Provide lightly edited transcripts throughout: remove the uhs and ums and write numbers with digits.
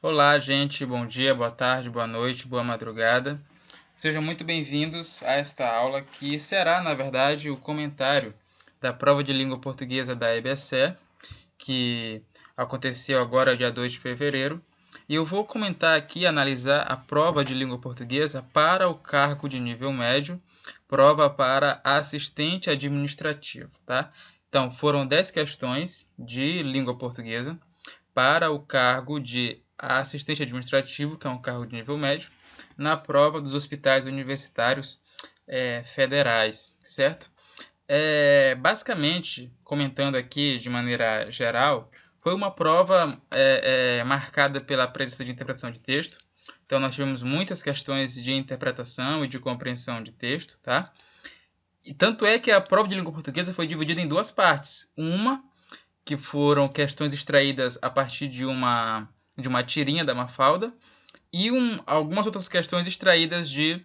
Olá, gente. Bom dia, boa tarde, boa noite, boa madrugada. Sejam muito bem-vindos a esta aula que será, na verdade, o comentário da prova de língua portuguesa da EBSE, que aconteceu agora dia 2 de fevereiro. E eu vou comentar aqui, analisar a prova de língua portuguesa para o cargo de nível médio, prova para assistente administrativo, tá? Então, foram 10 questões de língua portuguesa para o cargo de assistente administrativo, que é um cargo de nível médio, na prova dos hospitais universitários federais, certo? Basicamente, comentando aqui de maneira geral, foi uma prova marcada pela presença de interpretação de texto. Então, nós tivemos muitas questões de interpretação e de compreensão de texto, tá? E tanto é que a prova de língua portuguesa foi dividida em duas partes. Uma que foram questões extraídas a partir de uma tirinha da Mafalda, e algumas outras questões extraídas de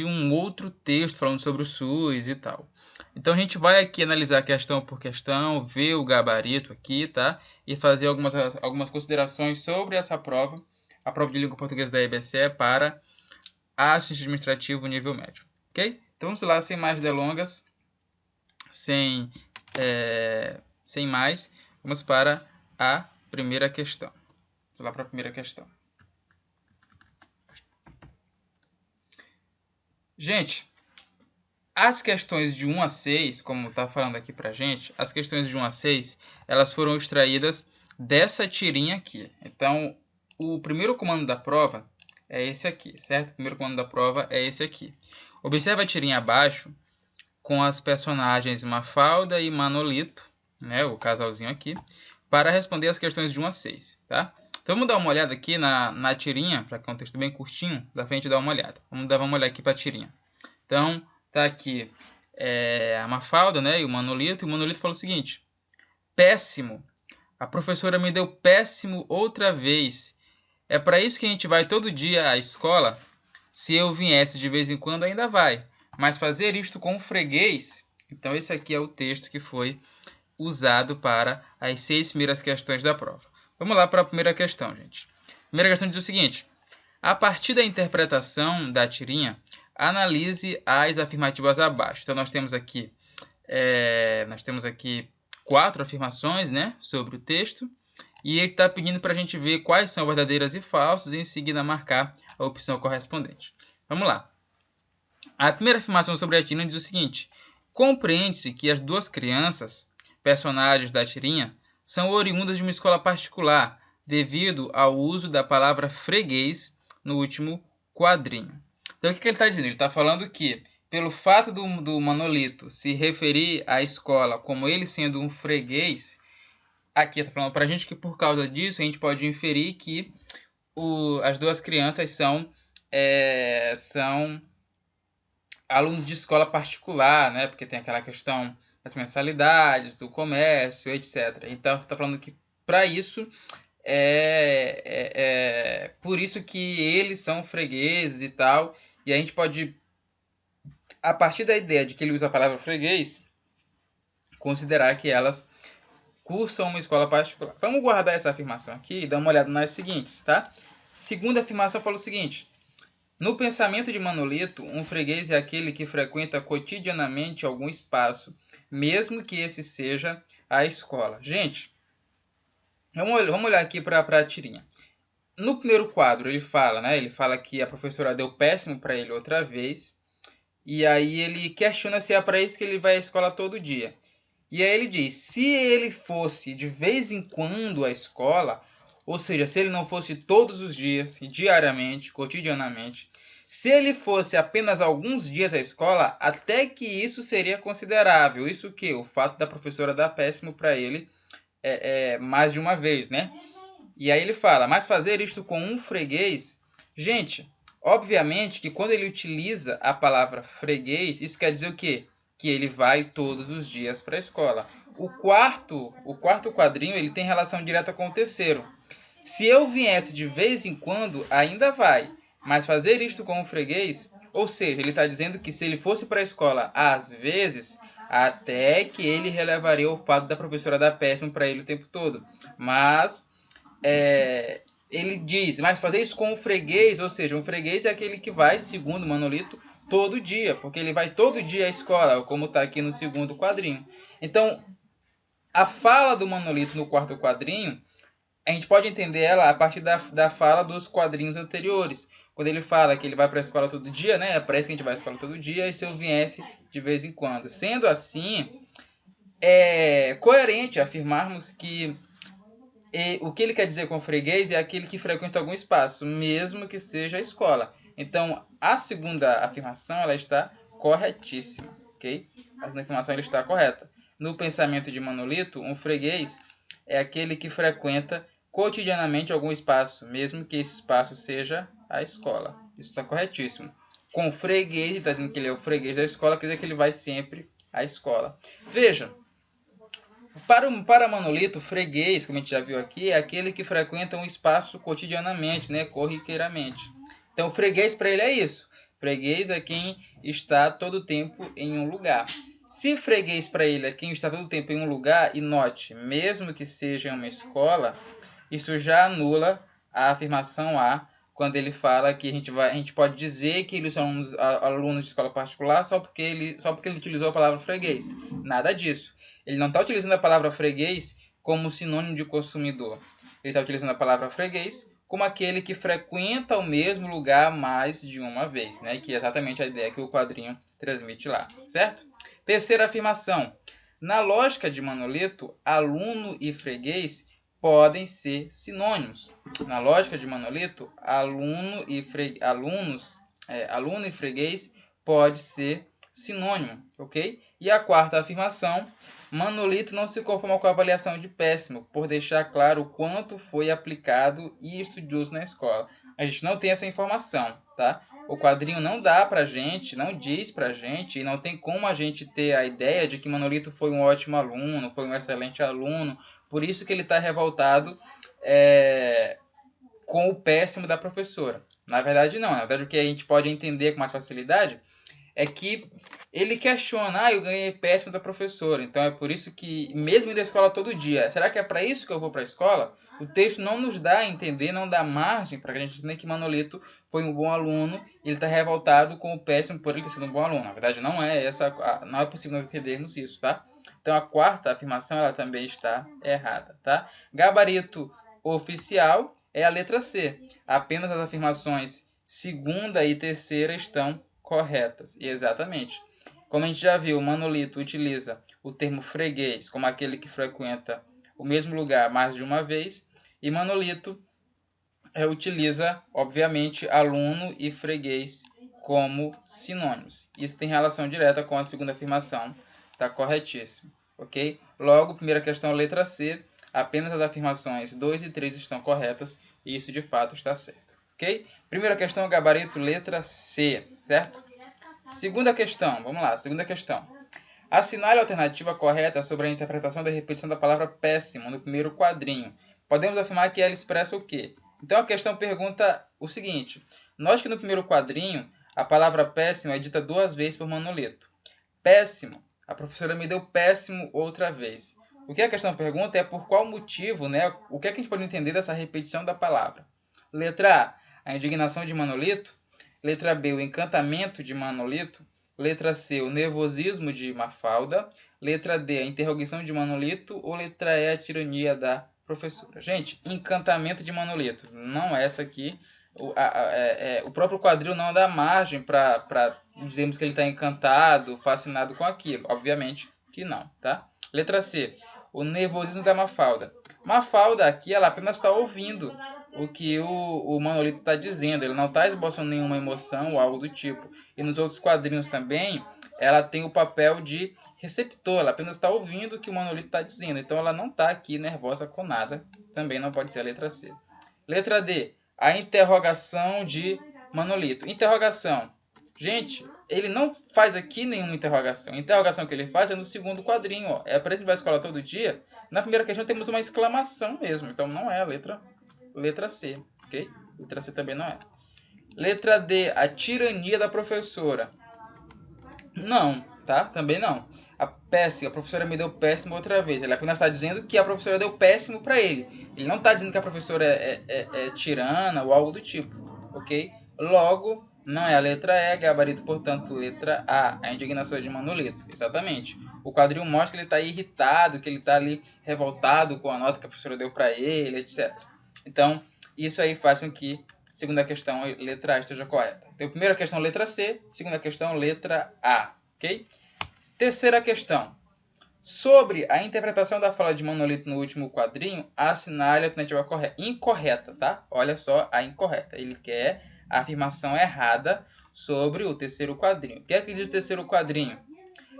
um outro texto falando sobre o SUS e tal. Então a gente vai aqui analisar questão por questão, ver o gabarito aqui, tá? E fazer algumas considerações sobre essa prova, a prova de língua portuguesa da EBSE para assistente administrativo nível médio, ok? Então vamos lá, sem mais delongas, sem sem mais, vamos para a primeira questão. Vamos lá para a primeira questão. Gente, as questões de 1 a 6, como está falando aqui para gente, as questões de 1 a 6, elas foram extraídas dessa tirinha aqui. Então, o primeiro comando da prova é esse aqui, certo? O primeiro comando da prova é esse aqui. Observe a tirinha abaixo com as personagens Mafalda e Manolito, né, o casalzinho aqui, para responder as questões de 1 a 6, tá? Então vamos dar uma olhada aqui na tirinha, para que é um texto bem curtinho, dá pra gente dar uma olhada. Vamos olhar aqui para a tirinha. Então, tá aqui a Mafalda, né, e o Manolito falou o seguinte: péssimo, a professora me deu péssimo outra vez. É para isso que a gente vai todo dia à escola? Se eu viesse de vez em quando, ainda vai. Mas fazer isto com um freguês... Então, esse aqui é o texto que foi usado para as 6 primeiras questões da prova. Vamos lá para a primeira questão, gente. A primeira questão diz o seguinte: a partir da interpretação da tirinha, analise as afirmativas abaixo. Então, nós temos aqui 4 afirmações, né, sobre o texto, e ele está pedindo para a gente ver quais são verdadeiras e falsas e em seguida marcar a opção correspondente. Vamos lá. A primeira afirmação sobre a tirinha diz o seguinte: compreende-se que as duas crianças, personagens da tirinha, são oriundas de uma escola particular, devido ao uso da palavra freguês no último quadrinho. Então, o que ele está dizendo? Ele está falando que, pelo fato do Manolito se referir à escola como ele sendo um freguês, aqui está falando para a gente que, por causa disso, a gente pode inferir que as duas crianças são alunos de escola particular, né? Porque tem aquela questão das mensalidades, do comércio, etc. Então, está falando que para isso por isso que eles são fregueses e tal. E a gente pode, a partir da ideia de que ele usa a palavra freguês, considerar que elas cursam uma escola particular. Vamos guardar essa afirmação aqui e dar uma olhada nas seguintes, tá? Segunda afirmação fala o seguinte: no pensamento de Manolito, um freguês é aquele que frequenta cotidianamente algum espaço, mesmo que esse seja a escola. Gente, vamos olhar aqui para a tirinha. No primeiro quadro ele fala, né? Ele fala que a professora deu péssimo para ele outra vez, e aí ele questiona se é para isso que ele vai à escola todo dia. E aí ele diz: se ele fosse de vez em quando à escola, ou seja, se ele não fosse todos os dias, diariamente, cotidianamente, se ele fosse apenas alguns dias à escola, até que isso seria considerável. Isso que o fato da professora dar péssimo para ele mais de uma vez, né? E aí ele fala: mas fazer isto com um freguês, gente, obviamente que quando ele utiliza a palavra freguês, isso quer dizer o quê? Que ele vai todos os dias para a escola. O quarto quadrinho, ele tem relação direta com o terceiro. Se eu viesse de vez em quando, ainda vai. Mas fazer isto com um freguês, ou seja, ele está dizendo que se ele fosse para a escola às vezes, até que ele relevaria o fato da professora dar péssimo para ele o tempo todo. Mas ele diz, mas fazer isso com o freguês, ou seja, um freguês é aquele que vai, segundo o Manolito, todo dia, porque ele vai todo dia à escola, como está aqui no segundo quadrinho. Então, a fala do Manolito no quarto quadrinho, a gente pode entender ela a partir da fala dos quadrinhos anteriores. Quando ele fala que ele vai para a escola todo dia, né? Parece que a gente vai à escola todo dia, e se eu viesse de vez em quando. Sendo assim, é coerente afirmarmos que o que ele quer dizer com freguês é aquele que frequenta algum espaço, mesmo que seja a escola. Então, a segunda afirmação ela está corretíssima, ok? A segunda afirmação ela está correta. No pensamento de Manolito, um freguês é aquele que frequenta cotidianamente algum espaço, mesmo que esse espaço seja a escola. Isso está corretíssimo. Com freguês, ele está dizendo que ele é o freguês da escola, quer dizer que ele vai sempre à escola. Veja, para Manolito, freguês, como a gente já viu aqui, é aquele que frequenta um espaço cotidianamente, né, corriqueiramente. Então, freguês para ele é isso. Freguês é quem está todo o tempo em um lugar. Se freguês para ele é quem está todo o tempo em um lugar, e note, mesmo que seja em uma escola, isso já anula a afirmação A, quando ele fala que a gente pode dizer que eles são alunos de escola particular só porque ele utilizou a palavra freguês. Nada disso. Ele não está utilizando a palavra freguês como sinônimo de consumidor. Ele está utilizando a palavra freguês como aquele que frequenta o mesmo lugar mais de uma vez, né? Que é exatamente a ideia que o quadrinho transmite lá, certo? Terceira afirmação. Na lógica de Manolito, aluno e freguês podem ser sinônimos. Na lógica de Manolito, aluno e freguês pode ser sinônimo, ok? E a quarta afirmação, Manolito não se conforma com a avaliação de péssimo, por deixar claro o quanto foi aplicado e estudioso na escola. A gente não tem essa informação, tá? O quadrinho não dá pra gente, não diz pra gente, e não tem como a gente ter a ideia de que Manolito foi um ótimo aluno, foi um excelente aluno, por isso que ele está revoltado com o péssimo da professora. Na verdade, não. Na verdade, o que a gente pode entender com mais facilidade é que ele questiona, eu ganhei péssimo da professora. Então é por isso que, mesmo indo à escola todo dia, será que é para isso que eu vou para a escola? O texto não nos dá a entender, não dá margem para a gente entender que Manolito foi um bom aluno e ele está revoltado com o péssimo por ele ter sido um bom aluno. Na verdade, não é possível nós entendermos isso, tá? Então a quarta afirmação ela também está errada, tá? Gabarito oficial é a letra C. Apenas as afirmações segunda e terceira estão corretas. E exatamente. Como a gente já viu, Manolito utiliza o termo freguês como aquele que frequenta o mesmo lugar mais de uma vez. E Manolito utiliza, obviamente, aluno e freguês como sinônimos. Isso tem relação direta com a segunda afirmação. Está corretíssimo. Ok? Logo, primeira questão, letra C. Apenas as afirmações 2 e 3 estão corretas. E isso, de fato, está certo. Ok? Primeira questão, gabarito, letra C. Certo? Segunda questão. Vamos lá. Segunda questão. Assinale a alternativa correta sobre a interpretação da repetição da palavra péssimo no primeiro quadrinho. Podemos afirmar que ela expressa o quê? Então a questão pergunta o seguinte. Nós que no primeiro quadrinho a palavra péssimo é dita 2 vezes por Manolito. Péssimo. A professora me deu péssimo outra vez. O que a questão pergunta é por qual motivo, né? O que é que a gente pode entender dessa repetição da palavra? Letra A, a indignação de Manolito. Letra B, o encantamento de Manolito. Letra C, o nervosismo de Mafalda. Letra D, a interrogação de Manolito. Ou letra E, a tirania da professora. Gente, encantamento de Manolito. Não é essa aqui. O próprio quadril não dá margem para dizermos que ele está encantado, fascinado com aquilo. Obviamente que não, tá? Letra C, o nervosismo da Mafalda. Mafalda aqui, ela apenas está ouvindo o que o Manolito está dizendo. Ele não está esboçando nenhuma emoção ou algo do tipo. E nos outros quadrinhos também, ela tem o papel de receptor. Ela apenas está ouvindo o que o Manolito está dizendo. Então ela não está aqui nervosa com nada. Também não pode ser a letra C. Letra D, a interrogação de Manolito. Interrogação. Gente, ele não faz aqui nenhuma interrogação. A interrogação que ele faz é no segundo quadrinho. Ó. É para ele vai à escola todo dia. Na primeira questão temos uma exclamação mesmo. Então não é a letra C. Ok? Letra C também não é. Letra D, a tirania da professora. Não, tá? Também não. A professora me deu péssimo outra vez. Ele apenas está dizendo que a professora deu péssimo para ele. Ele não está dizendo que a professora é tirana ou algo do tipo, ok? Logo, não é a letra E, gabarito, portanto, letra A indignação de Manolito, exatamente. O quadrinho mostra que ele está irritado, que ele está ali revoltado com a nota que a professora deu para ele, etc. Então, isso aí faz com que segunda questão, letra A esteja correta. Então, primeira questão, letra C. Segunda questão, letra A, ok? Terceira questão. Sobre a interpretação da fala de Manolito no último quadrinho, assinale a alternativa incorreta, tá? Olha só a incorreta. Ele quer a afirmação errada sobre o terceiro quadrinho. O que é que diz o terceiro quadrinho?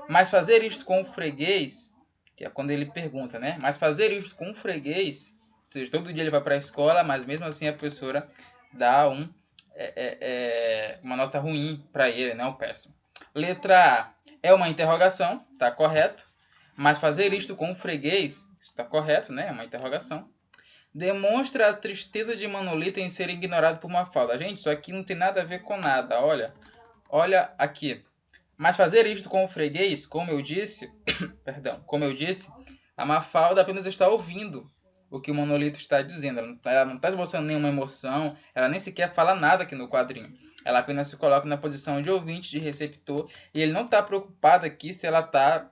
Mas fazer isto com o freguês, que é quando ele pergunta, né? Mas fazer isto com o freguês, ou seja, todo dia ele vai para a escola, mas mesmo assim a professora dá uma nota ruim para ele, né? O péssimo. Letra A é uma interrogação, tá correto. Mas fazer isto com o freguês, está correto, né? É uma interrogação. Demonstra a tristeza de Manolito em ser ignorado por Mafalda. Gente, isso aqui não tem nada a ver com nada. Olha aqui. Mas fazer isto com o freguês, como eu disse, como eu disse, a Mafalda apenas está ouvindo o que o Manolito está dizendo. Ela não está esboçando nenhuma emoção, ela nem sequer fala nada aqui no quadrinho. Ela apenas se coloca na posição de ouvinte, de receptor, e ele não está preocupado aqui se ela está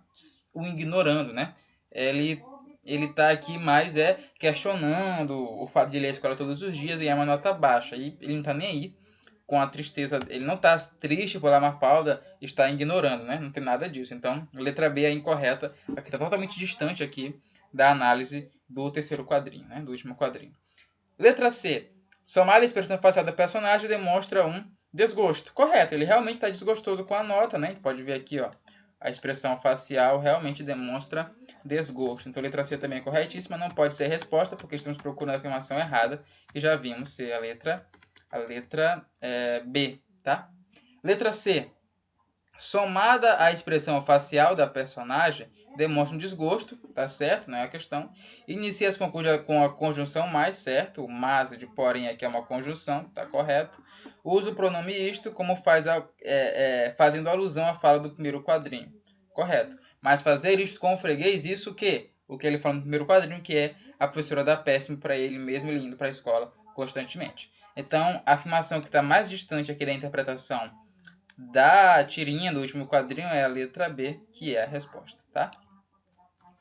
o ignorando, né? Ele está aqui mais questionando o fato de ele ir à escola todos os dias e é uma nota baixa. E ele não está nem aí com a tristeza. Ele não está triste por a Mafalda estar ignorando, né? Não tem nada disso. Então, letra B é incorreta. Aqui está totalmente distante aqui da análise do terceiro quadrinho, né? Do último quadrinho. Letra C. Somada a expressão facial do personagem demonstra um desgosto. Correto, ele realmente está desgostoso com a nota, né? A gente pode ver aqui, ó. A expressão facial realmente demonstra desgosto. Então, letra C também é corretíssima, não pode ser resposta, porque estamos procurando a afirmação errada, e já vimos ser a letra B, tá? Letra C. Somada à expressão facial da personagem, demonstra um desgosto, tá certo? Não é a questão. Inicia-se com a conjunção mais, certo? O mas de porém aqui é uma conjunção, tá correto. Usa o pronome isto como fazendo alusão à fala do primeiro quadrinho, correto. Mas fazer isto com o freguês, isso o quê? O que ele fala no primeiro quadrinho, que é a professora dá péssimo para ele, mesmo ele indo para a escola constantemente. Então, a afirmação que está mais distante aqui da interpretação da tirinha do último quadrinho é a letra B, que é a resposta, tá?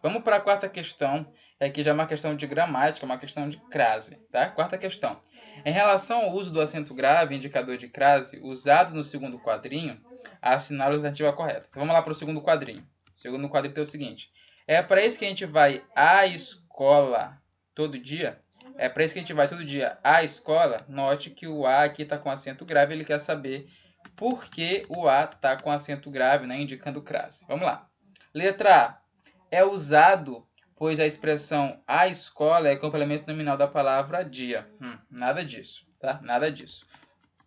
Vamos para a quarta questão. Aqui já é uma questão de gramática, uma questão de crase, tá? Quarta questão. Em relação ao uso do acento grave, indicador de crase, usado no segundo quadrinho, assinale a alternativa correta. Então vamos lá para o segundo quadrinho. O segundo quadrinho tem o seguinte. É para isso que a gente vai à escola todo dia? É para isso que a gente vai todo dia à escola? Note que o A aqui está com acento grave, ele quer saber por que o A está com acento grave, né, indicando crase. Vamos lá. Letra A. É usado, pois a expressão a escola é complemento nominal da palavra dia. Nada disso, tá? Nada disso.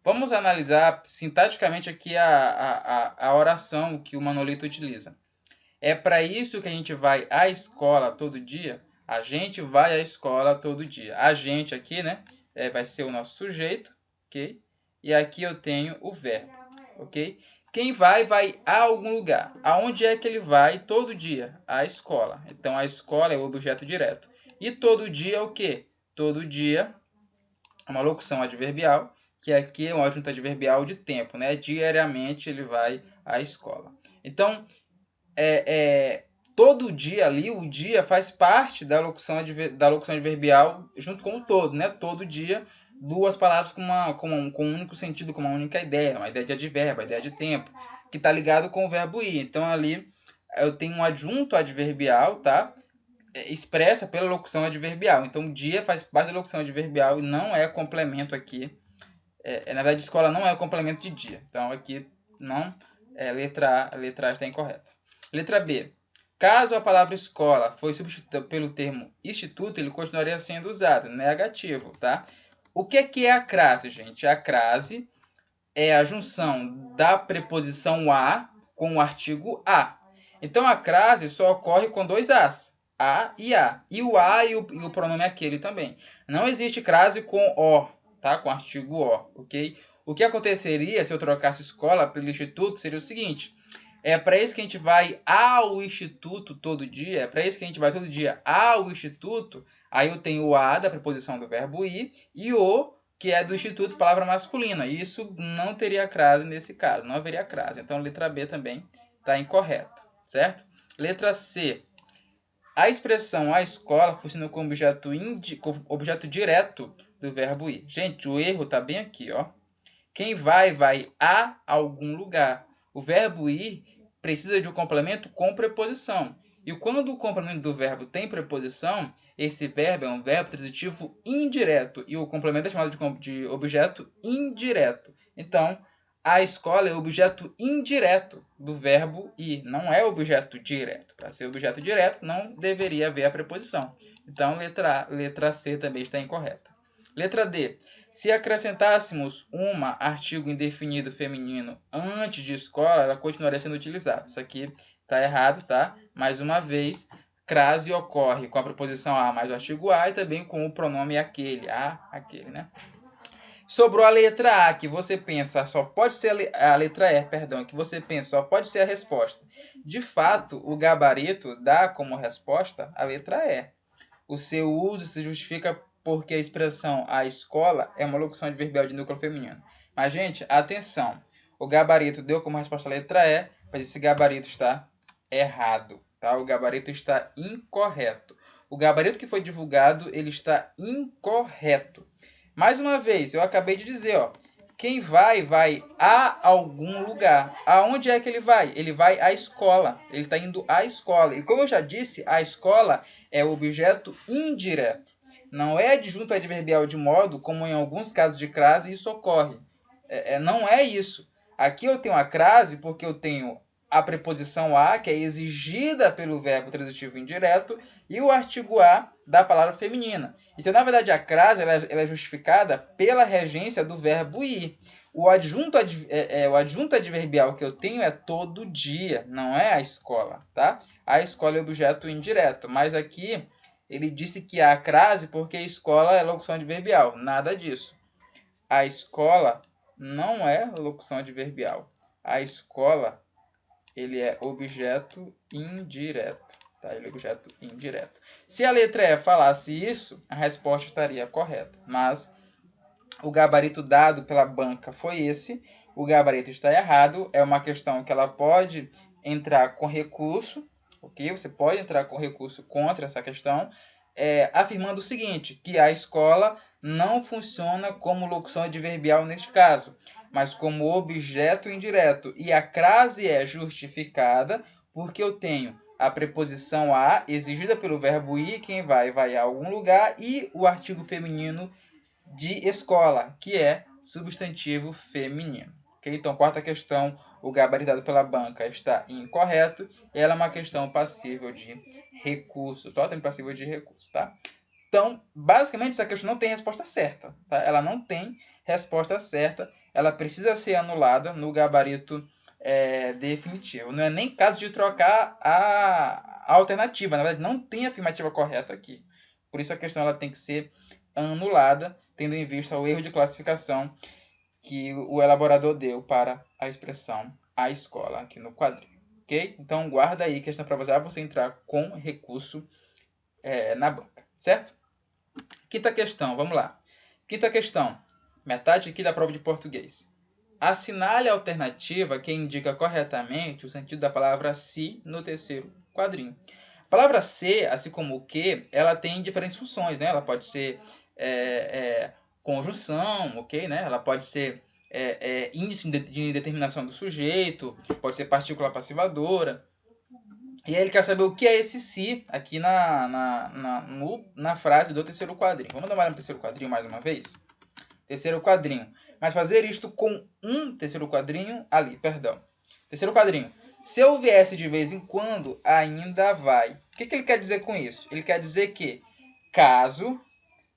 Vamos analisar sintaticamente aqui a oração que o Manolito utiliza. É para isso que a gente vai à escola todo dia? A gente vai à escola todo dia. A gente aqui, né, vai ser o nosso sujeito, ok? E aqui eu tenho o verbo, ok? Quem vai a algum lugar. Aonde é que ele vai todo dia? À escola. Então, a escola é o objeto direto. E todo dia é o quê? Todo dia é uma locução adverbial, que aqui é uma junta adverbial de tempo, né? Diariamente ele vai à escola. Então, todo dia ali, o dia faz parte da locução adverbial junto com o todo, né? Todo dia, duas palavras com um único sentido, com uma única ideia, uma ideia de advérbio, uma ideia de tempo, que está ligado com o verbo ir. Então, ali eu tenho um adjunto adverbial, tá? Expressa pela locução adverbial. Então, dia faz parte da locução adverbial e não é complemento aqui. Na verdade, escola não é complemento de dia. Então, aqui não, letra A está incorreta. Letra B. Caso a palavra escola foi substituída pelo termo instituto, ele continuaria sendo usado. Negativo, tá? O que é a crase, gente? A crase é a junção da preposição a com o artigo a. Então, a crase só ocorre com dois as. A e a. E o a e o pronome aquele também. Não existe crase com o, tá? Com o artigo o, ok? O que aconteceria se eu trocasse escola pelo instituto seria o seguinte. É para isso que a gente vai ao instituto todo dia, é para isso que a gente vai todo dia ao instituto. Aí eu tenho o a da preposição do verbo ir e o que é do instituto, palavra masculina. Isso não teria crase nesse caso, não haveria crase. Então letra B também está incorreto, certo? Letra C. A expressão a escola funciona como objeto direto do verbo ir. Gente, o erro está bem aqui, ó. Quem vai a algum lugar. O verbo ir precisa de um complemento com preposição. E quando o complemento do verbo tem preposição, esse verbo é um verbo transitivo indireto. E o complemento é chamado de objeto indireto. Então, a escola é objeto indireto do verbo ir, não é objeto direto. Para ser objeto direto, não deveria haver a preposição. Então, letra C também está incorreta. Letra D. Se acrescentássemos uma artigo indefinido feminino antes de escola, ela continuaria sendo utilizada. Isso aqui está errado, tá? Mais uma vez, crase ocorre com a preposição a mais o artigo a e também com o pronome aquele, aquele, né? Sobrou a letra A, que você pensa só pode ser a letra E, perdão, que você pensa só pode ser a resposta. De fato, o gabarito dá como resposta a letra E. O seu uso se justifica porque a expressão a escola é uma locução adverbial de núcleo feminino. Mas, gente, atenção. O gabarito deu como resposta a letra E, mas esse gabarito está errado, tá? O gabarito está incorreto. O gabarito que foi divulgado, ele está incorreto. Mais uma vez, eu acabei de dizer, ó, quem vai a algum lugar. Aonde é que ele vai? Ele vai à escola. Ele está indo à escola. E como eu já disse, a escola é objeto indireto. Não é adjunto adverbial de modo, como em alguns casos de crase isso ocorre. Não é isso. Aqui eu tenho a crase porque eu tenho a preposição a, que é exigida pelo verbo transitivo indireto, e o artigo a da palavra feminina. Então, na verdade, a crase ela é justificada pela regência do verbo ir. O adjunto adverbial que eu tenho é todo dia, não é a escola, tá? A escola é objeto indireto, mas aqui ele disse que há crase porque a escola é locução adverbial. Nada disso. A escola não é locução adverbial. A escola ele é objeto indireto. Tá? Ele é objeto indireto. Se a letra E falasse isso, a resposta estaria correta. Mas o gabarito dado pela banca foi esse. O gabarito está errado. É uma questão que ela pode entrar com recurso. Ok? Você pode entrar com recurso contra essa questão. Afirmando o seguinte, que a escola não funciona como locução adverbial neste caso, mas como objeto indireto. E a crase é justificada porque eu tenho a preposição a exigida pelo verbo ir, quem vai a algum lugar, e o artigo feminino de escola, que é substantivo feminino. Okay? Então, quarta questão, o gabaritado pela banca está incorreto. Ela é uma questão passível de recurso, totalmente passível de recurso, tá? Então, basicamente, essa questão não tem resposta certa, tá? Ela não tem resposta certa, ela precisa ser anulada no gabarito definitivo. Não é nem caso de trocar a alternativa, na verdade, não tem afirmativa correta aqui. Por isso a questão ela tem que ser anulada, tendo em vista o erro de classificação que o elaborador deu para a expressão a escola aqui no quadrinho. Ok? Então, guarda aí, questão para você entrar com recurso na banca, certo? Quinta questão, vamos lá. Quinta questão, metade aqui da prova de português. Assinale a alternativa que indica corretamente o sentido da palavra se no terceiro quadrinho. A palavra se, assim como o que, ela tem diferentes funções, né? Ela pode ser conjunção, ok? Né? Ela pode ser índice de determinação do sujeito, pode ser partícula passivadora. E aí ele quer saber o que é esse se aqui na frase do terceiro quadrinho. Vamos dar uma olhada no terceiro quadrinho mais uma vez? Terceiro quadrinho. Mas fazer isto com um terceiro quadrinho ali, perdão. Terceiro quadrinho. Se eu viesse de vez em quando, ainda vai. O que ele quer dizer com isso? Ele quer dizer que caso,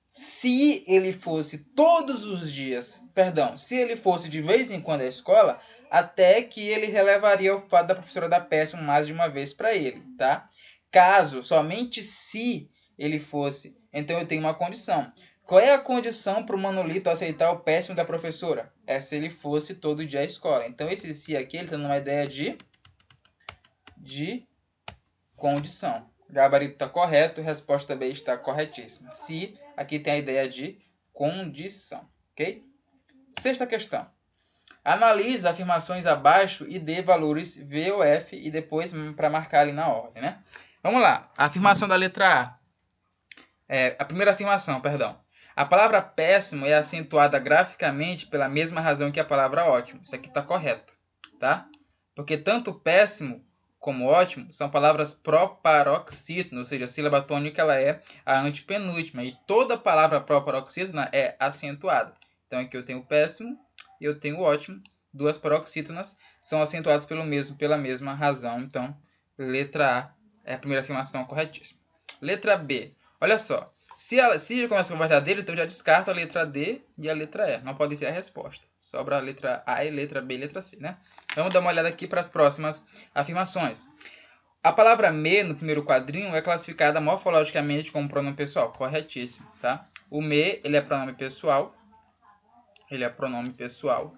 se ele fosse todos os dias, perdão, se ele fosse de vez em quando à escola, até que ele relevaria o fato da professora dar péssimo mais de uma vez para ele, tá? Caso, somente se ele fosse, então eu tenho uma condição. Qual é a condição para o Manolito aceitar o péssimo da professora? É se ele fosse todo dia à escola. Então esse se aqui, ele está numa ideia de de condição. Gabarito está correto, resposta B está corretíssima. Se aqui tem a ideia de condição, ok? Sexta questão. Analise afirmações abaixo e dê valores V ou F e depois para marcar ali na ordem, né? Vamos lá. A afirmação da letra A. A primeira afirmação, perdão. A palavra péssimo é acentuada graficamente pela mesma razão que a palavra ótimo. Isso aqui está correto, tá? Porque tanto péssimo como ótimo são palavras proparoxítonas, ou seja, a sílaba tônica ela é a antepenúltima e toda palavra proparoxítona é acentuada. Então aqui eu tenho péssimo e eu tenho ótimo. Duas paroxítonas são acentuadas pela mesma razão. Então, letra A é a primeira afirmação corretíssima. Letra B. Olha só, se já começa com verdadeiro, então já descarta a letra D e a letra E. Não pode ser a resposta. Sobra a letra A, e letra B e letra C, né? Vamos dar uma olhada aqui para as próximas afirmações. A palavra me no primeiro quadrinho é classificada morfologicamente como pronome pessoal. Corretíssimo, tá? O me, ele é pronome pessoal. Ele é pronome pessoal.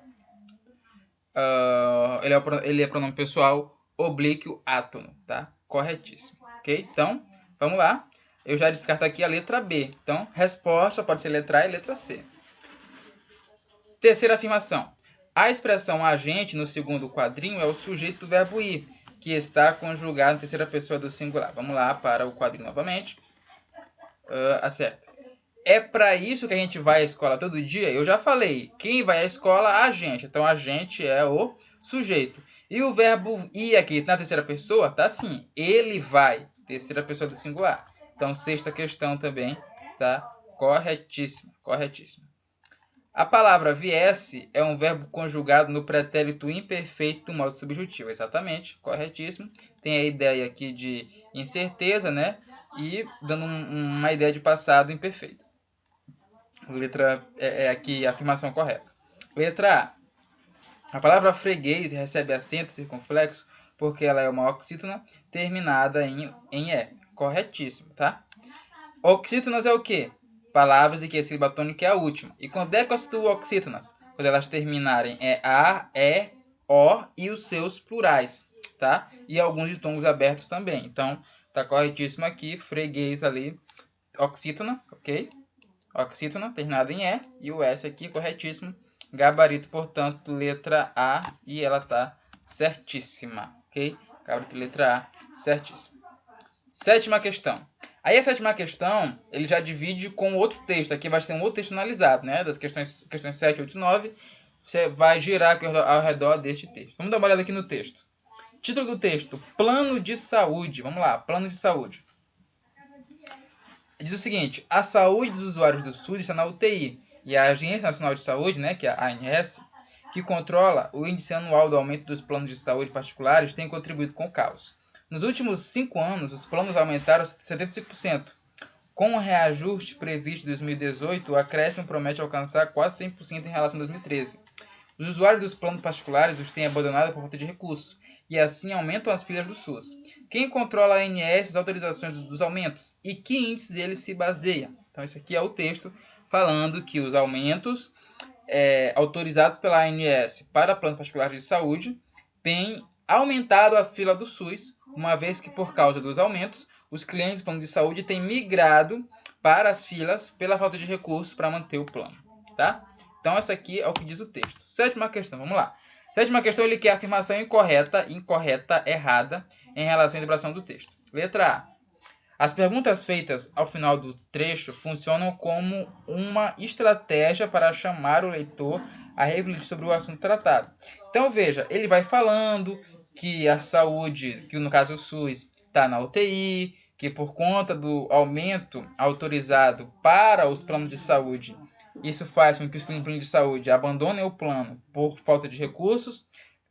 Ele é pronome pessoal oblíquo átono, tá? Corretíssimo, ok? Então, vamos lá. Eu já descarto aqui a letra B. Então, resposta pode ser letra A e letra C. Terceira afirmação. A expressão agente no segundo quadrinho é o sujeito do verbo ir, que está conjugado na terceira pessoa do singular. Vamos lá para o quadrinho novamente. Acerto. É para isso que a gente vai à escola todo dia? Eu já falei. Quem vai à escola? A gente. Então, a gente é o sujeito. E o verbo ir aqui na terceira pessoa? Tá assim. Ele vai. Terceira pessoa do singular. Então, sexta questão também tá corretíssima. Corretíssima. A palavra viesse é um verbo conjugado no pretérito imperfeito do modo subjuntivo. Exatamente. Corretíssimo. Tem a ideia aqui de incerteza, né? E dando uma ideia de passado imperfeito. Letra aqui a afirmação correta. Letra A. A palavra freguês recebe acento circunflexo porque ela é uma oxítona terminada em E. Corretíssimo, tá? Oxítonas é o quê? Palavras em que a sílaba tônica é a última. E quando é que eu constituo oxítonas? Quando elas terminarem em A, E, O e os seus plurais, tá? E alguns ditongos abertos também. Então, tá corretíssimo aqui, freguês ali, oxítona, ok? Oxítona, terminada em E, e o S aqui, corretíssimo. Gabarito, portanto, letra A, e ela tá certíssima, ok? Gabarito, letra A, certíssima. Sétima questão. Aí a sétima questão, ele já divide com outro texto. Aqui vai ter um outro texto analisado, né? Das questões 7, 8 e 9. Você vai girar aqui ao redor deste texto. Vamos dar uma olhada aqui no texto. Título do texto, Plano de Saúde. Vamos lá, Plano de Saúde. Diz o seguinte, a saúde dos usuários do SUS está na UTI e a Agência Nacional de Saúde, né, que é a ANS, que controla o índice anual do aumento dos planos de saúde particulares, tem contribuído com o caos. Nos últimos 5 anos, os planos aumentaram 75%. Com o reajuste previsto em 2018, o acréscimo promete alcançar quase 100% em relação a 2013. Os usuários dos planos particulares os têm abandonado por falta de recursos, e assim aumentam as filas do SUS. Quem controla a ANS as autorizações dos aumentos? E que índices ele se baseia? Então, esse aqui é o texto falando que os aumentos autorizados pela ANS para planos particulares de saúde têm aumentado a fila do SUS, uma vez que, por causa dos aumentos, os clientes dos planos de saúde têm migrado para as filas pela falta de recursos para manter o plano, tá? Então, essa aqui é o que diz o texto. Sétima questão, vamos lá. Sétima questão, ele quer a afirmação incorreta, errada, em relação à interpretação do texto. Letra A. As perguntas feitas ao final do trecho funcionam como uma estratégia para chamar o leitor a refletir sobre o assunto tratado. Então, veja, ele vai falando que a saúde, que no caso o SUS, está na UTI, que por conta do aumento autorizado para os planos de saúde, isso faz com que os planos de saúde abandonem o plano por falta de recursos,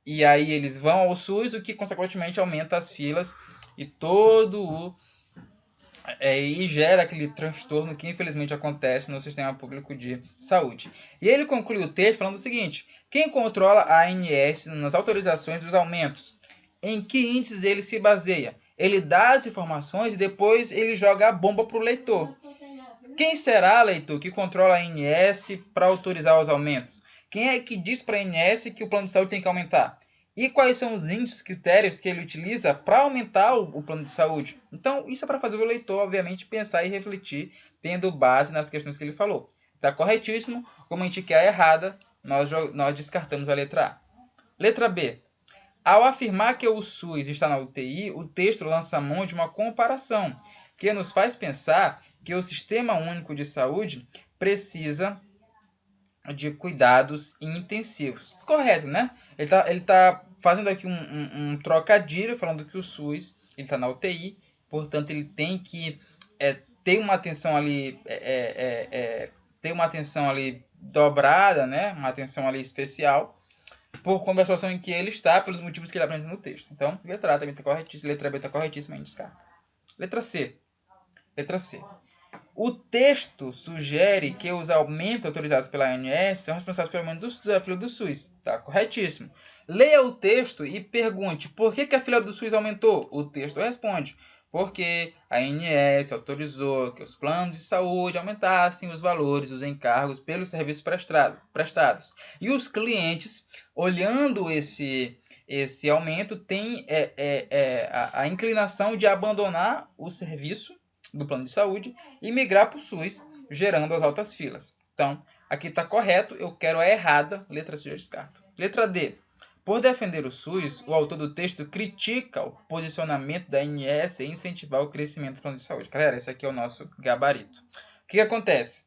e aí eles vão ao SUS, o que consequentemente aumenta as filas e todo o e gera aquele transtorno que infelizmente acontece no sistema público de saúde. E ele conclui o texto falando o seguinte: quem controla a ANS nas autorizações dos aumentos? Em que índices ele se baseia? Ele dá as informações e depois ele joga a bomba para o leitor. Quem será, leitor, que controla a ANS para autorizar os aumentos? Quem é que diz para a ANS que o plano de saúde tem que aumentar? e quais são os índices, critérios que ele utiliza para aumentar o plano de saúde. Então, isso é para fazer o leitor, obviamente, pensar e refletir, tendo base nas questões que ele falou. Está corretíssimo, como a gente quer a errada, nós descartamos a letra A. Letra B. Ao afirmar que o SUS está na UTI, o texto lança mão de uma comparação, que nos faz pensar que o Sistema Único de Saúde precisa de cuidados intensivos. Correto, né? Ele tá fazendo aqui um trocadilho, falando que o SUS está na UTI, portanto ele tem que ter uma atenção ali, ter uma atenção ali dobrada, né? Uma atenção ali especial, por conta da situação em que ele está, pelos motivos que ele apresenta no texto. Então, letra A também está corretíssima, letra B está corretíssima, a gente descarta. Letra C. Letra C. O texto sugere que os aumentos autorizados pela ANS são responsáveis pelo aumento da fila do SUS. Está corretíssimo. Leia o texto e pergunte por que a fila do SUS aumentou. O texto responde: porque a ANS autorizou que os planos de saúde aumentassem os valores dos encargos pelos serviços prestados. E os clientes, olhando esse aumento, têm a inclinação de abandonar o serviço do plano de saúde e migrar para o SUS, gerando as altas filas. Então, aqui está correto, eu quero a errada, letra C eu descarto. Letra D. Por defender o SUS, o autor do texto critica o posicionamento da ANS em incentivar o crescimento do plano de saúde. Galera, esse aqui é o nosso gabarito. O que acontece?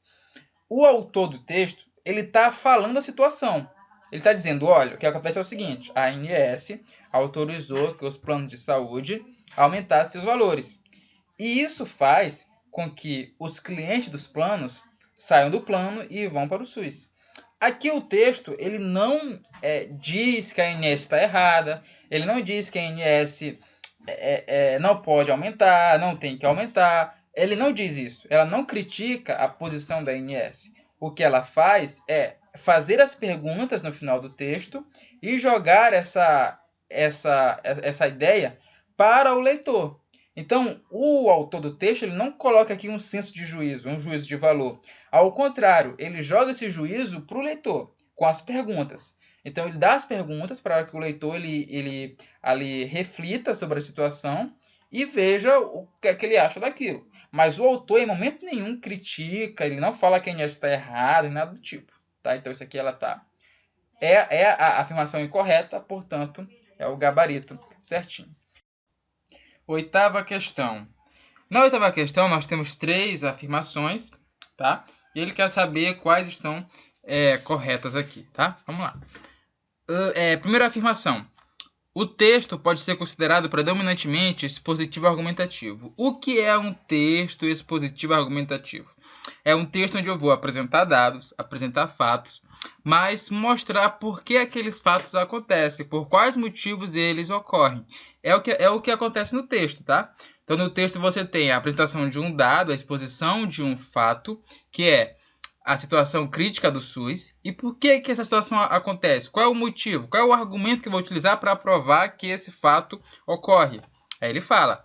O autor do texto, ele está falando a situação. Ele está dizendo, olha, o que acontece é o seguinte, a ANS autorizou que os planos de saúde aumentassem os valores. E isso faz com que os clientes dos planos saiam do plano e vão para o SUS. Aqui o texto ele não diz que a ANS está errada, ele não diz que a ANS não pode aumentar, não tem que aumentar. Ele não diz isso. Ela não critica a posição da ANS. O que ela faz é fazer as perguntas no final do texto e jogar essa ideia para o leitor. Então, o autor do texto ele não coloca aqui um senso de juízo, um juízo de valor. Ao contrário, ele joga esse juízo para o leitor, com as perguntas. Então, ele dá as perguntas para que o leitor ele ali reflita sobre a situação e veja o que é que ele acha daquilo. Mas o autor, em momento nenhum, critica, ele não fala que a ANS está errada, nada do tipo. Tá? Então, isso aqui ela tá. É a afirmação incorreta, portanto, é o gabarito certinho. Oitava questão. Na oitava questão, nós temos 3 afirmações, tá? E ele quer saber quais estão corretas aqui, tá? Vamos lá. Primeira afirmação. O texto pode ser considerado predominantemente expositivo argumentativo. O que é um texto expositivo argumentativo? É um texto onde eu vou apresentar dados, apresentar fatos, mas mostrar por que aqueles fatos acontecem, por quais motivos eles ocorrem. É o que acontece no texto, tá? Então, no texto você tem a apresentação de um dado, a exposição de um fato, que é a situação crítica do SUS. E por que essa situação acontece? Qual é o motivo? Qual é o argumento que eu vou utilizar para provar que esse fato ocorre? Aí ele fala: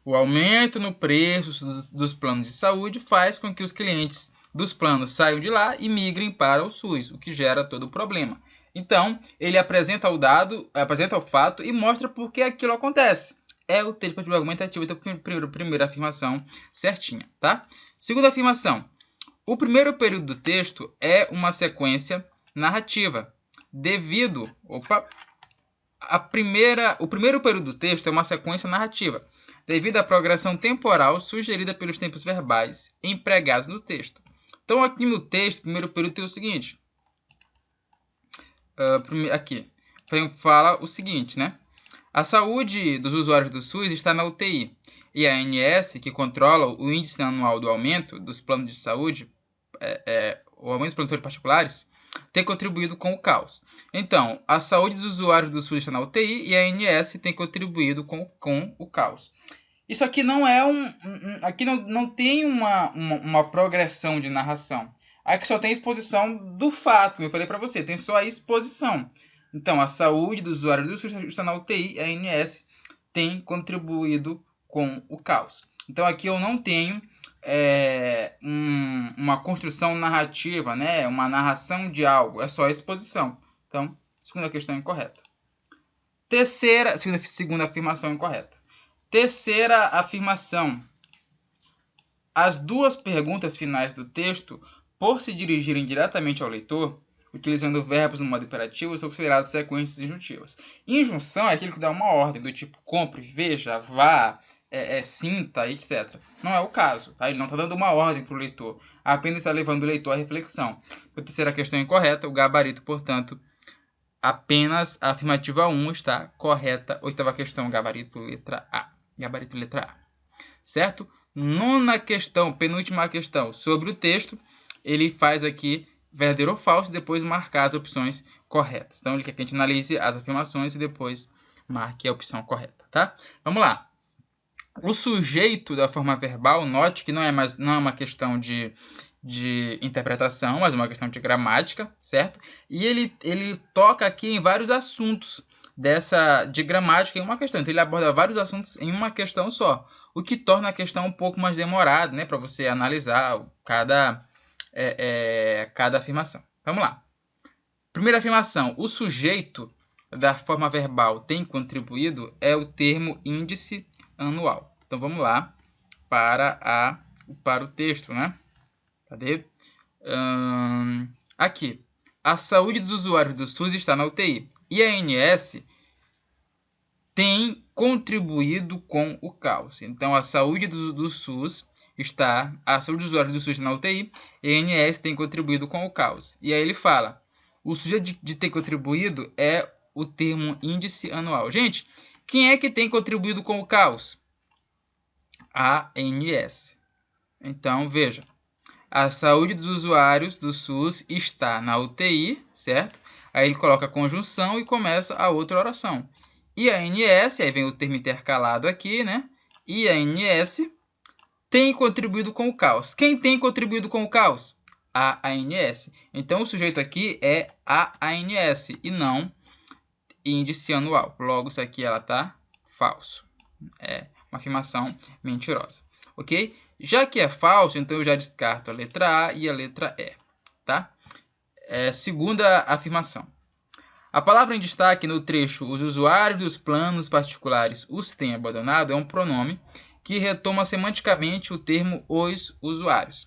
o aumento no preço dos planos de saúde faz com que os clientes dos planos saiam de lá e migrem para o SUS, o que gera todo o problema. Então, ele apresenta o dado, apresenta o fato e mostra por que aquilo acontece. É o texto argumentativo, então, primeira afirmação certinha, tá? Segunda afirmação. O primeiro período do texto é uma sequência narrativa, devido... o primeiro período do texto é uma sequência narrativa, devido à progressão temporal sugerida pelos tempos verbais empregados no texto. Então, aqui no texto, o primeiro período tem o seguinte. Aqui, fala o seguinte, né? A saúde dos usuários do SUS está na UTI, e a ANS, que controla o índice anual do aumento dos planos de saúde, o aumento dos planos de saúde particulares, tem contribuído com o caos. Então, a saúde dos usuários do SUS está na UTI e a ANS tem contribuído com o caos. Isso aqui não é aqui não tem uma progressão de narração. Aqui só tem exposição do fato, como eu falei para você, tem só a exposição. Então, a saúde dos usuários do SUS está na UTI, a ANS tem contribuído com o caos. Então, aqui eu não tenho uma construção narrativa, né? Uma narração de algo, é só a exposição. Então, Segunda questão incorreta. Segunda afirmação incorreta. Terceira afirmação. As duas perguntas finais do texto, por se dirigirem diretamente ao leitor, utilizando verbos no modo imperativo, são consideradas sequências injuntivas. Injunção é aquilo que dá uma ordem, do tipo compre, veja, vá, sinta, etc. Não é o caso, tá? Ele não está dando uma ordem para o leitor, apenas está levando o leitor à reflexão. A terceira questão incorreta, o gabarito, portanto, apenas a afirmativa 1 está correta. Oitava questão, gabarito letra A. Gabarito letra A. Certo? Nona questão, penúltima questão, sobre o texto, ele faz aqui verdadeiro ou falso, depois marcar as opções corretas. Então, ele quer que a gente analise as afirmações e depois marque a opção correta, tá? Vamos lá. O sujeito da forma verbal, note que não é uma questão de interpretação, mas uma questão de gramática, certo? E ele toca aqui em vários assuntos de gramática em uma questão. Então, ele aborda vários assuntos em uma questão só, o que torna a questão um pouco mais demorada, né, para você analisar cada afirmação. Vamos lá. Primeira afirmação. O sujeito da forma verbal tem contribuído é o termo índice anual. Então, vamos lá para o texto, né? Cadê? Aqui. A saúde dos usuários do SUS está na UTI. E a ANS tem contribuído com o caos. Então, a saúde do SUS está... A saúde dos usuários do SUS está na UTI. E a ANS tem contribuído com o caos. E aí ele fala... O sujeito de ter contribuído é o termo índice anual. Gente, quem é que tem contribuído com o caos? A ANS. Então, veja. A saúde dos usuários do SUS está na UTI, certo? Aí ele coloca a conjunção e começa a outra oração. E a ANS, aí vem o termo intercalado aqui, né? E a ANS tem contribuído com o caos. Quem tem contribuído com o caos? A ANS. Então, o sujeito aqui é a ANS e não índice anual. Logo, isso aqui ela tá falso. É uma afirmação mentirosa. Ok? Já que é falso, então eu já descarto a letra A e a letra E. Tá? Segunda afirmação. A palavra em destaque no trecho os usuários dos planos particulares os têm abandonado é um pronome que retoma semanticamente o termo os usuários.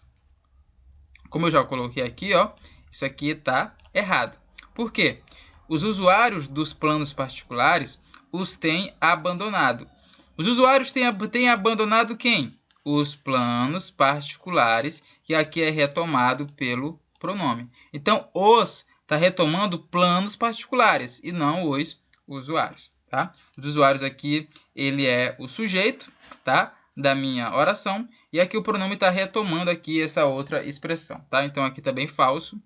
Como eu já coloquei aqui, ó, isso aqui está errado. Por quê? Os usuários dos planos particulares os têm abandonado. Os usuários têm abandonado quem? Os planos particulares, que aqui é retomado pelo pronome. Então, os está retomando planos particulares e não os usuários, tá? Os usuários aqui, ele é o sujeito, tá? Da minha oração, e aqui o pronome está retomando aqui essa outra expressão, tá? Então, aqui está bem falso.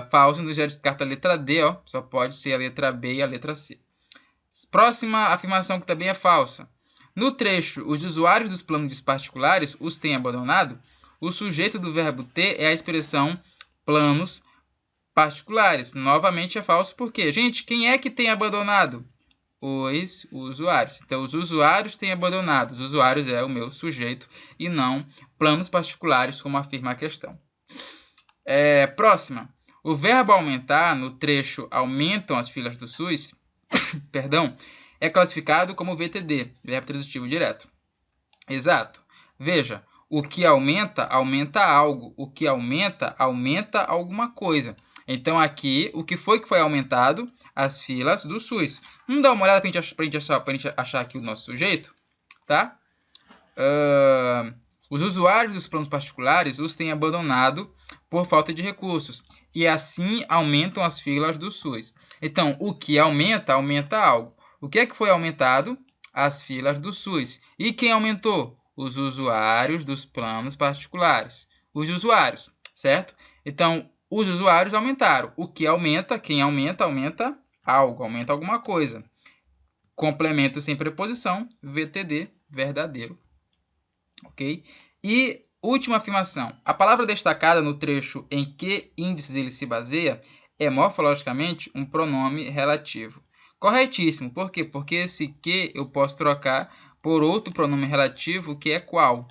Falso, então já descarta a letra D, ó, só pode ser a letra B e a letra C. Próxima afirmação que também é falsa. No trecho, os usuários dos planos particulares os têm abandonado, o sujeito do verbo ter é a expressão planos particulares. Novamente é falso porque, gente, quem é que tem abandonado? Os usuários. Então, os usuários têm abandonado. Os usuários é o meu sujeito e não planos particulares, como afirma a questão. Próxima. O verbo aumentar, no trecho aumentam as filas do SUS, perdão, é classificado como VTD, verbo transitivo direto. Exato. Veja, o que aumenta, aumenta algo. O que aumenta, aumenta alguma coisa. Então, aqui, o que foi aumentado? As filas do SUS. Vamos dar uma olhada para a gente achar aqui o nosso sujeito, tá? Os usuários dos planos particulares os têm abandonado por falta de recursos. E assim aumentam as filas do SUS. Então, o que aumenta, aumenta algo. O que é que foi aumentado? As filas do SUS. E quem aumentou? Os usuários dos planos particulares. Os usuários, certo? Então, os usuários aumentaram. O que aumenta, quem aumenta, aumenta algo, aumenta alguma coisa. Complemento sem preposição, VTD, verdadeiro. Ok? E última afirmação. A palavra destacada no trecho em que índices ele se baseia é morfologicamente um pronome relativo. Corretíssimo. Por quê? Porque esse que eu posso trocar por outro pronome relativo que é qual.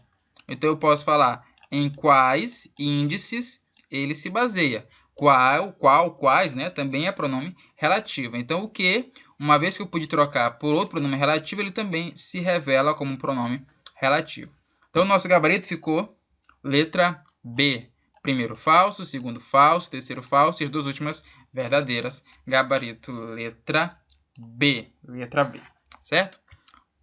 Então, eu posso falar em quais índices ele se baseia. quais, né, também é pronome relativo. Então, o que, uma vez que eu pude trocar por outro pronome relativo, ele também se revela como um pronome relativo. Então, o nosso gabarito ficou letra B. Primeiro falso, segundo falso, terceiro falso e as duas últimas verdadeiras. Gabarito letra B. Letra B. Certo?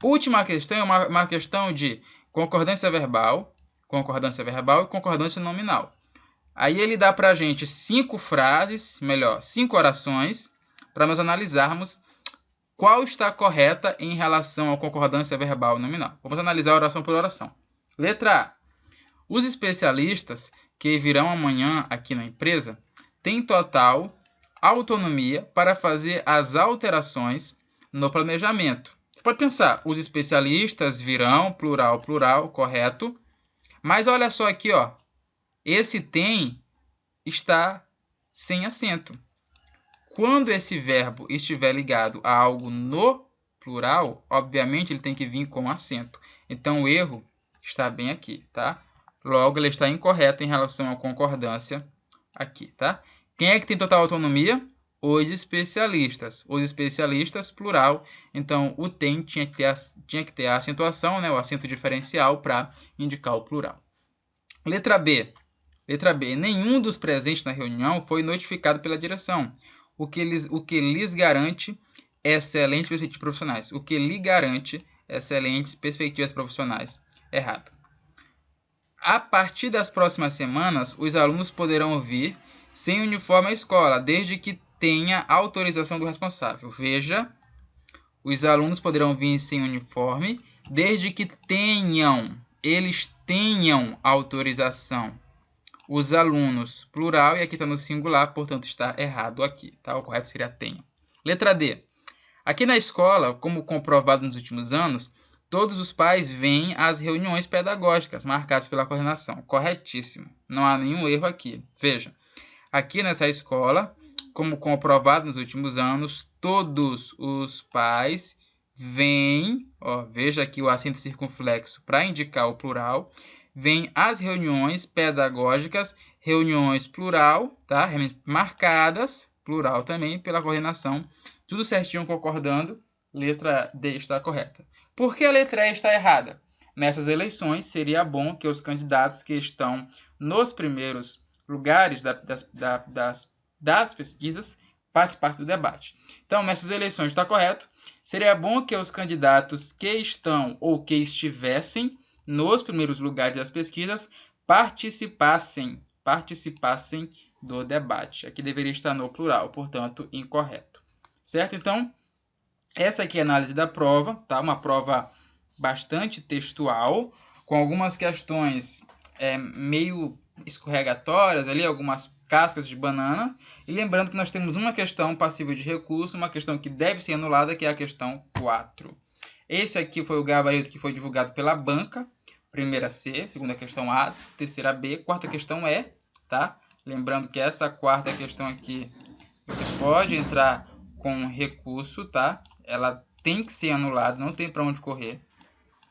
Última questão é uma questão de concordância verbal e concordância nominal. Aí ele dá para a gente 5 frases, melhor, 5 orações, para nós analisarmos qual está correta em relação à concordância verbal e nominal. Vamos analisar oração por oração. Letra A. Os especialistas que virão amanhã aqui na empresa têm total autonomia para fazer as alterações no planejamento. Você pode pensar, os especialistas virão, plural, plural, correto. Mas olha só aqui, ó. Esse tem está sem acento. Quando esse verbo estiver ligado a algo no plural, obviamente ele tem que vir com acento. Então o erro está bem aqui, tá? Logo, ele está incorreto em relação à concordância aqui, tá? Quem é que tem total autonomia? Os especialistas. Os especialistas, plural. Então, o tem tinha que ter a acentuação, né? O acento diferencial para indicar o plural. Letra B. Letra B. Nenhum dos presentes na reunião foi notificado pela direção, o que lhes garante excelentes perspectivas profissionais. O que lhe garante excelentes perspectivas profissionais. Errado. A partir das próximas semanas, os alunos poderão vir sem uniforme à escola, desde que tenha autorização do responsável. Veja, os alunos poderão vir sem uniforme, desde que eles tenham autorização. Os alunos, plural, e aqui está no singular, portanto está errado aqui, tá? O correto seria tenham. Letra D. Aqui na escola, como comprovado nos últimos anos, todos os pais vêm às reuniões pedagógicas marcadas pela coordenação. Corretíssimo. Não há nenhum erro aqui. Veja, aqui nessa escola, como comprovado nos últimos anos, todos os pais vêm, ó, veja aqui o acento circunflexo para indicar o plural, vêm às reuniões pedagógicas, reuniões plural, tá? Marcadas, plural também, pela coordenação. Tudo certinho concordando, letra D está correta. Por que a letra E está errada? Nessas eleições, seria bom que os candidatos que estão nos primeiros lugares das pesquisas participassem do debate. Então, nessas eleições está correto. Seria bom que os candidatos que estão ou que estivessem nos primeiros lugares das pesquisas participassem do debate. Aqui deveria estar no plural, portanto, incorreto. Certo? Então, essa aqui é a análise da prova, tá? Uma prova bastante textual, com algumas questões meio escorregatórias ali, algumas cascas de banana. E lembrando que nós temos uma questão passível de recurso, uma questão que deve ser anulada, que é a questão 4. Esse aqui foi o gabarito que foi divulgado pela banca. Primeira C, segunda questão A, terceira B, quarta questão E, tá? Lembrando que essa quarta questão aqui, você pode entrar com recurso, tá? Ela tem que ser anulada, não tem para onde correr.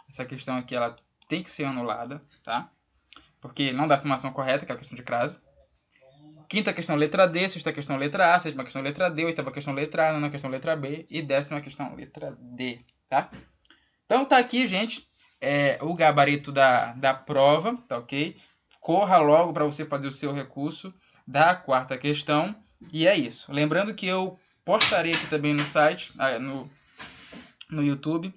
Essa questão aqui, ela tem que ser anulada, tá? Porque não dá afirmação correta, que é a questão de crase. Quinta questão, letra D. Sexta questão, letra A. Sétima questão, letra D. Oitava questão, letra A. Nona questão, letra B. E 10ª questão, letra D, tá? Então tá aqui, gente, o gabarito da prova, tá ok? Corra logo para você fazer o seu recurso da quarta questão. E é isso. Lembrando que eu postarei aqui também no site, no YouTube,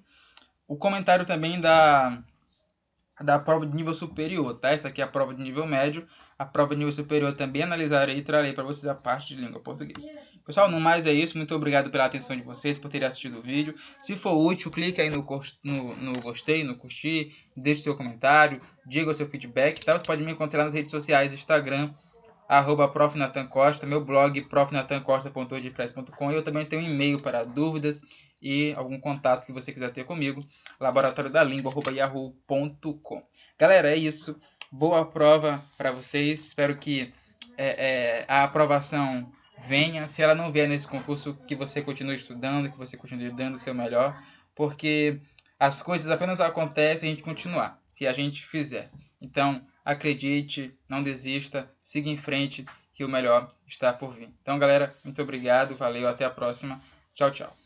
o comentário também da prova de nível superior, tá? Essa aqui é a prova de nível médio. A prova de nível superior também analisarei e trarei para vocês a parte de língua portuguesa. Pessoal, no mais é isso. Muito obrigado pela atenção de vocês, por terem assistido o vídeo. Se for útil, clique aí no gostei, no curtir, deixe seu comentário, diga o seu feedback, tá? Você pode me encontrar nas redes sociais, Instagram, @profnatancosta, meu blog profnatancosta.wordpress.com. Eu também tenho um e-mail para dúvidas e algum contato que você quiser ter comigo, laboratoriodalingua@yahoo.com. Galera, é isso. Boa prova para vocês. Espero que a aprovação venha. Se ela não vier nesse concurso, que você continue estudando, que você continue dando o seu melhor, porque as coisas apenas acontecem se a gente continuar, se a gente fizer. Então, acredite, não desista, siga em frente que o melhor está por vir. Então, galera, muito obrigado, valeu, até a próxima. Tchau, tchau.